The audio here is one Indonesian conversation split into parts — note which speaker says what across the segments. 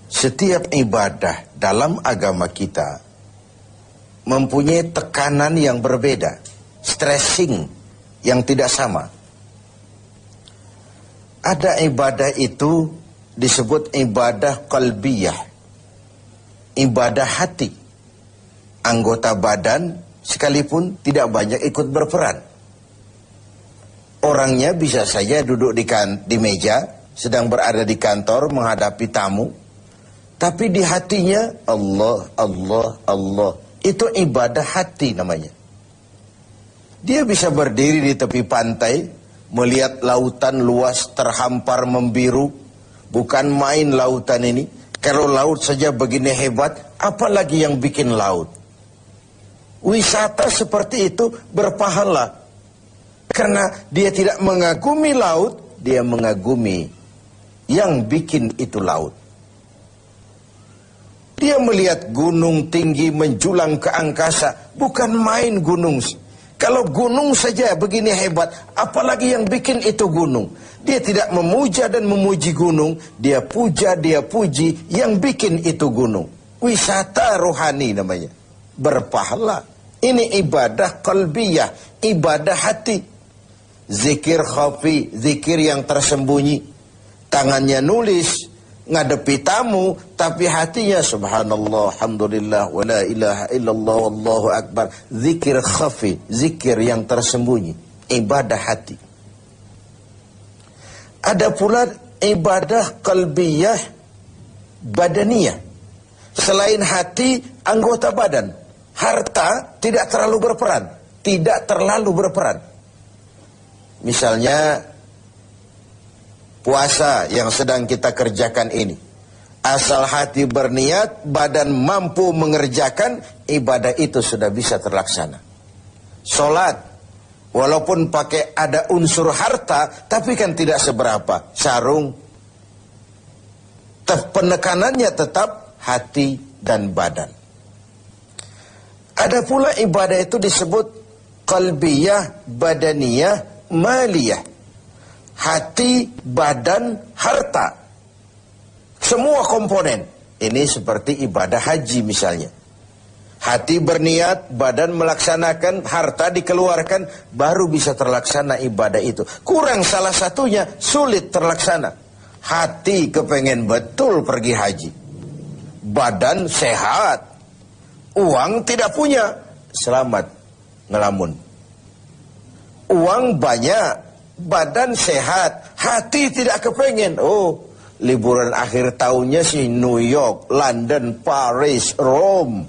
Speaker 1: Setiap ibadah dalam agama kita mempunyai tekanan yang berbeda, stressing yang tidak sama. Ada ibadah itu disebut ibadah qalbiyah, ibadah hati. Anggota badan sekalipun tidak banyak ikut berperan. Orangnya bisa saja duduk di meja, sedang berada di kantor menghadapi tamu, tapi di hatinya Allah, Allah, Allah. Itu ibadah hati namanya. Dia bisa berdiri di tepi pantai, melihat lautan luas terhampar membiru. Bukan main lautan ini. Kalau laut saja begini hebat, apalagi yang bikin laut. Wisata seperti itu berpahala. Karena dia tidak mengagumi laut, dia mengagumi yang bikin itu laut. Dia melihat gunung tinggi menjulang ke angkasa. Bukan main gunung. Kalau gunung saja begini hebat, apalagi yang bikin itu gunung. Dia tidak memuja dan memuji gunung, dia puja, dia puji yang bikin itu gunung. Wisata rohani namanya. Berpahala. Ini ibadah qalbiyah, ibadah hati. Zikir khafi, zikir yang tersembunyi. Tangannya nulis, ngadepi tamu, tapi hatinya subhanallah, alhamdulillah, wa la ilaha illallah, wallahu akbar. Zikir khafi, zikir yang tersembunyi, ibadah hati. Ada pula ibadah qalbiyah badaniyah. Selain hati, anggota badan. Harta tidak terlalu berperan, tidak terlalu berperan. Misalnya puasa yang sedang kita kerjakan ini. Asal hati berniat, badan mampu mengerjakan, ibadah itu sudah bisa terlaksana. Sholat, walaupun pakai ada unsur harta, tapi kan tidak seberapa. Sarung, penekanannya tetap hati dan badan. Ada pula ibadah itu disebut qalbiyah, badaniyah, maliyah. Hati, badan, harta. Semua komponen. Ini seperti ibadah haji misalnya. Hati berniat, badan melaksanakan, harta dikeluarkan, baru bisa terlaksana ibadah itu. Kurang salah satunya, sulit terlaksana. Hati kepengen betul pergi haji. Badan sehat. Uang tidak punya, selamat ngelamun. Uang banyak, badan sehat, hati tidak kepengen. Oh, liburan akhir tahunnya sih New York, London, Paris, Rome.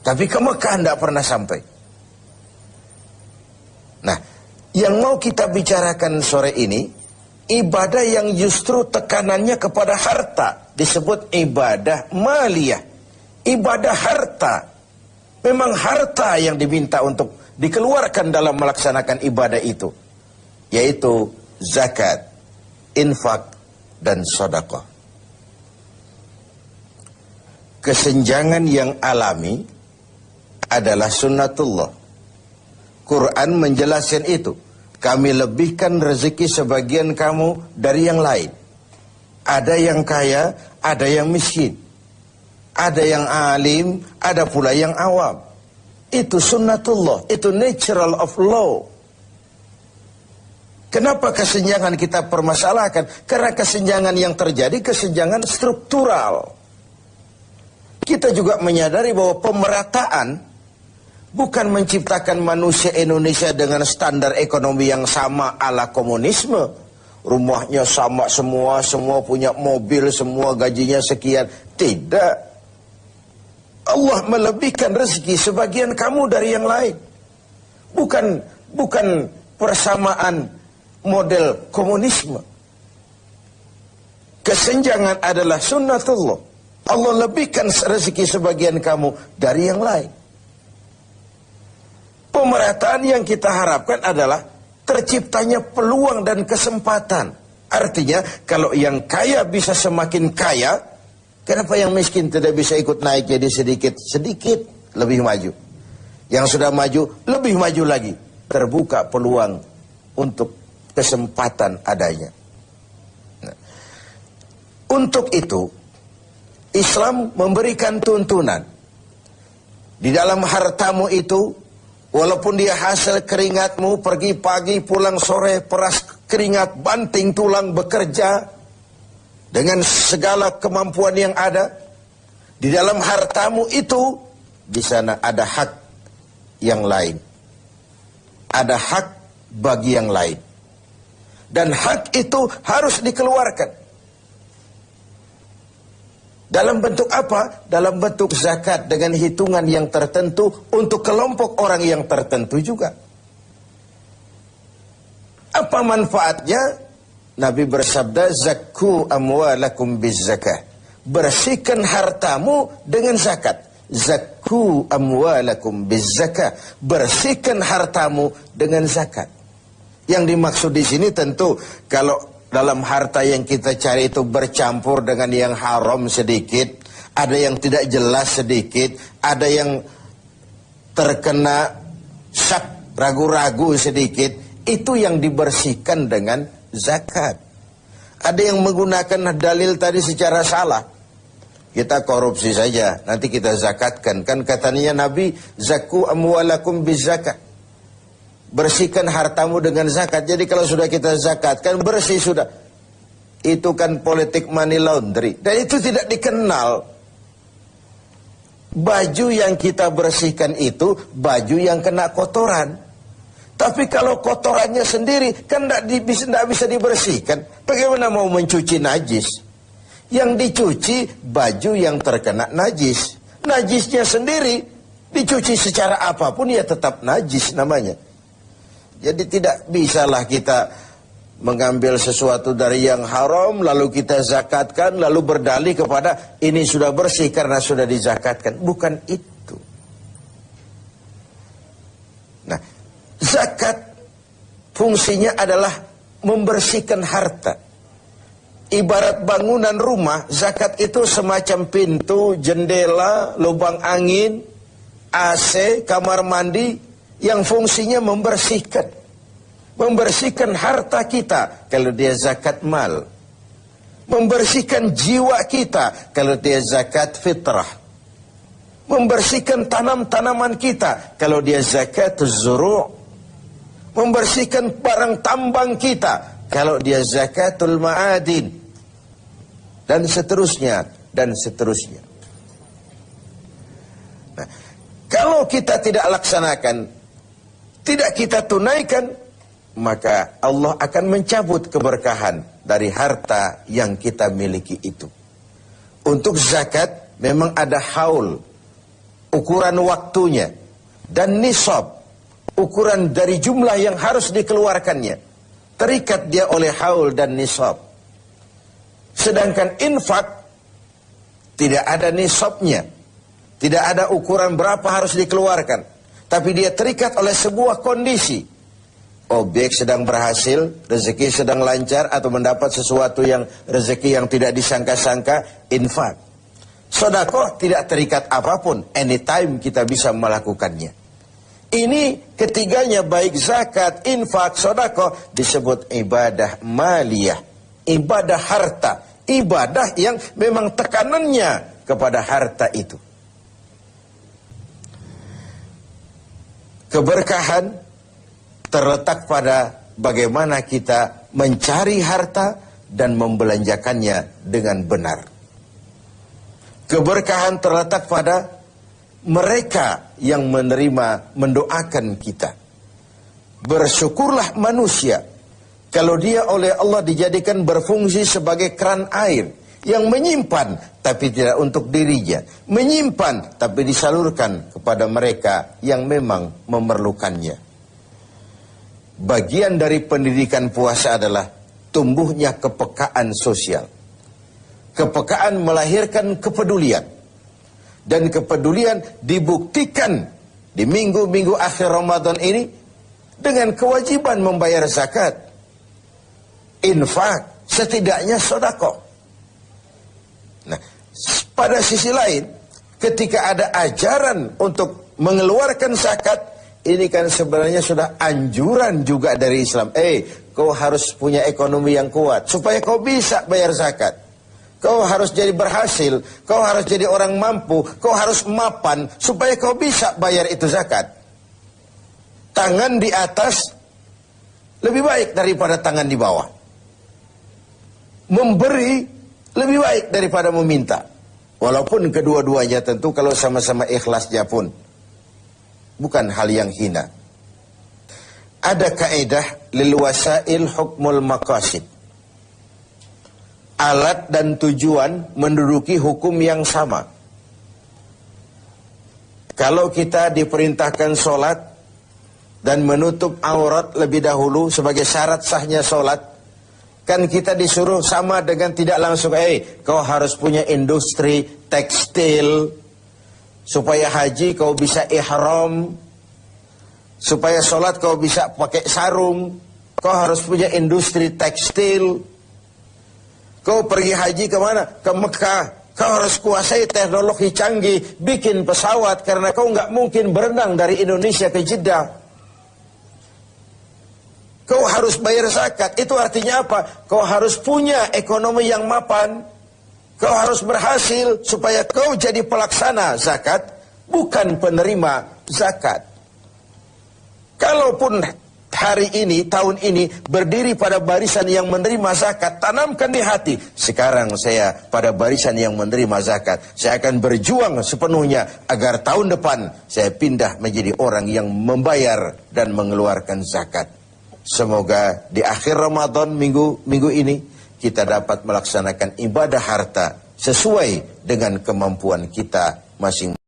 Speaker 1: Tapi ke Mekah tidak pernah sampai. Nah, yang mau kita bicarakan sore ini, ibadah yang justru tekanannya kepada harta, disebut ibadah maliyah. Ibadah harta. Memang harta yang diminta untuk dikeluarkan dalam melaksanakan ibadah itu. Yaitu zakat, infak, dan sedekah. Kesenjangan yang alami adalah sunnatullah. Quran menjelaskan itu. Kami lebihkan rezeki sebagian kamu dari yang lain. Ada yang kaya, ada yang miskin. Ada yang alim, ada pula yang awam. Itu sunnatullah, itu natural of law. Kenapa kesenjangan kita permasalahkan? Karena kesenjangan yang terjadi, kesenjangan struktural. Kita juga menyadari bahwa pemerataan bukan menciptakan manusia Indonesia dengan standar ekonomi yang sama ala komunisme. Rumahnya sama semua, semua punya mobil, semua gajinya sekian. Tidak. Allah melebihkan rezeki sebagian kamu dari yang lain. Bukan persamaan model komunisme. Kesenjangan adalah sunnatullah. Allah lebihkan rezeki sebagian kamu dari yang lain. Pemerataan yang kita harapkan adalah terciptanya peluang dan kesempatan. Artinya kalau yang kaya bisa semakin kaya, kenapa yang miskin tidak bisa ikut naik jadi sedikit-sedikit lebih maju? Yang sudah maju, lebih maju lagi. Terbuka peluang untuk kesempatan adanya. Nah, untuk itu, Islam memberikan tuntunan. Di dalam hartamu itu, walaupun dia hasil keringatmu, pergi pagi, pulang sore, peras keringat, banting tulang, bekerja, dengan segala kemampuan yang ada, di dalam hartamu itu, di sana ada hak yang lain. Ada hak bagi yang lain. Dan hak itu harus dikeluarkan. Dalam bentuk apa? Dalam bentuk zakat dengan hitungan yang tertentu untuk kelompok orang yang tertentu juga. Apa manfaatnya? Nabi bersabda, zakku amwalakum bizzakah. Bersihkan hartamu dengan zakat. Zakku amwalakum bizzakah. Bersihkan hartamu dengan zakat. Yang dimaksud di sini tentu kalau dalam harta yang kita cari itu bercampur dengan yang haram sedikit, ada yang tidak jelas sedikit, ada yang terkena syak, ragu-ragu sedikit, itu yang dibersihkan dengan zakat. Ada yang menggunakan dalil tadi secara salah. Kita korupsi saja, nanti kita zakatkan. Kan katanya Nabi, zakku amwalakum bizzakah. Bersihkan hartamu dengan zakat. Jadi kalau sudah kita zakatkan, bersih sudah. Itu kan politik money laundry. Dan itu tidak dikenal. Baju yang kita bersihkan itu, baju yang kena kotoran. Tapi kalau kotorannya sendiri, kan tidak bisa dibersihkan. Bagaimana mau mencuci najis? Yang dicuci, baju yang terkena najis. Najisnya sendiri, dicuci secara apapun, ya tetap najis namanya. Jadi tidak bisalah kita mengambil sesuatu dari yang haram, lalu kita zakatkan, lalu berdalih kepada ini sudah bersih karena sudah dizakatkan. Bukan itu. Nah, zakat fungsinya adalah membersihkan harta. Ibarat bangunan rumah, zakat itu semacam pintu, jendela, lubang angin, AC, kamar mandi, yang fungsinya membersihkan. Membersihkan harta kita kalau dia zakat mal. Membersihkan jiwa kita kalau dia zakat fitrah. Membersihkan tanam-tanaman kita kalau dia zakat zuru'. Membersihkan barang tambang kita kalau dia zakatul ma'adin. Dan seterusnya, dan seterusnya. Nah, kalau kita tidak laksanakan, tidak kita tunaikan, maka Allah akan mencabut keberkahan dari harta yang kita miliki itu. Untuk zakat memang ada haul, ukuran waktunya, dan nisab, ukuran dari jumlah yang harus dikeluarkannya. Terikat dia oleh haul dan nisab. Sedangkan infak tidak ada nisabnya, tidak ada ukuran berapa harus dikeluarkan. Tapi dia terikat oleh sebuah kondisi. Objek sedang berhasil, rezeki sedang lancar, atau mendapat sesuatu yang rezeki yang tidak disangka-sangka, infak. Sedekah tidak terikat apapun, anytime kita bisa melakukannya. Ini ketiganya, baik zakat, infak, sedekah, disebut ibadah maliyah, ibadah harta, ibadah yang memang tekanannya kepada harta itu. Keberkahan terletak pada bagaimana kita mencari harta dan membelanjakannya dengan benar. Keberkahan terletak pada mereka yang menerima, mendoakan kita. Bersyukurlah manusia kalau dia oleh Allah dijadikan berfungsi sebagai keran air yang menyimpan tapi tidak untuk dirinya, menyimpan tapi disalurkan kepada mereka yang memang memerlukannya. Bagian dari pendidikan puasa adalah tumbuhnya kepekaan sosial. Kepekaan melahirkan kepedulian. Dan kepedulian dibuktikan di minggu-minggu akhir Ramadan ini dengan kewajiban membayar zakat, infak, setidaknya sedekah. Nah, pada sisi lain, ketika ada ajaran untuk mengeluarkan zakat, ini kan sebenarnya sudah anjuran juga dari Islam. Kau harus punya ekonomi yang kuat supaya kau bisa bayar zakat. Kau harus jadi berhasil, kau harus jadi orang mampu, kau harus mapan supaya kau bisa bayar itu zakat. Tangan di atas lebih baik daripada tangan di bawah. Memberi lebih baik daripada meminta. Walaupun kedua-duanya tentu kalau sama-sama ikhlasnya pun bukan hal yang hina. Ada kaidah lil wasail hukmul maqasid. Alat dan tujuan menduduki hukum yang sama. Kalau kita diperintahkan sholat dan menutup aurat lebih dahulu sebagai syarat sahnya sholat, kan kita disuruh sama dengan tidak langsung, kau harus punya industri tekstil, supaya haji kau bisa ihram, supaya sholat kau bisa pakai sarung, kau harus punya industri tekstil. Kau pergi haji kemana? Ke Mekah. Kau harus kuasai teknologi canggih, bikin pesawat, karena kau nggak mungkin berenang dari Indonesia ke Jeddah. Kau harus bayar zakat. Itu artinya apa? Kau harus punya ekonomi yang mapan. Kau harus berhasil supaya kau jadi pelaksana zakat, bukan penerima zakat. Kalaupun hari ini, tahun ini, berdiri pada barisan yang menerima zakat, tanamkan di hati, sekarang saya pada barisan yang menerima zakat. Saya akan berjuang sepenuhnya agar tahun depan saya pindah menjadi orang yang membayar dan mengeluarkan zakat. Semoga di akhir Ramadan minggu ini kita dapat melaksanakan ibadah harta sesuai dengan kemampuan kita masing-masing.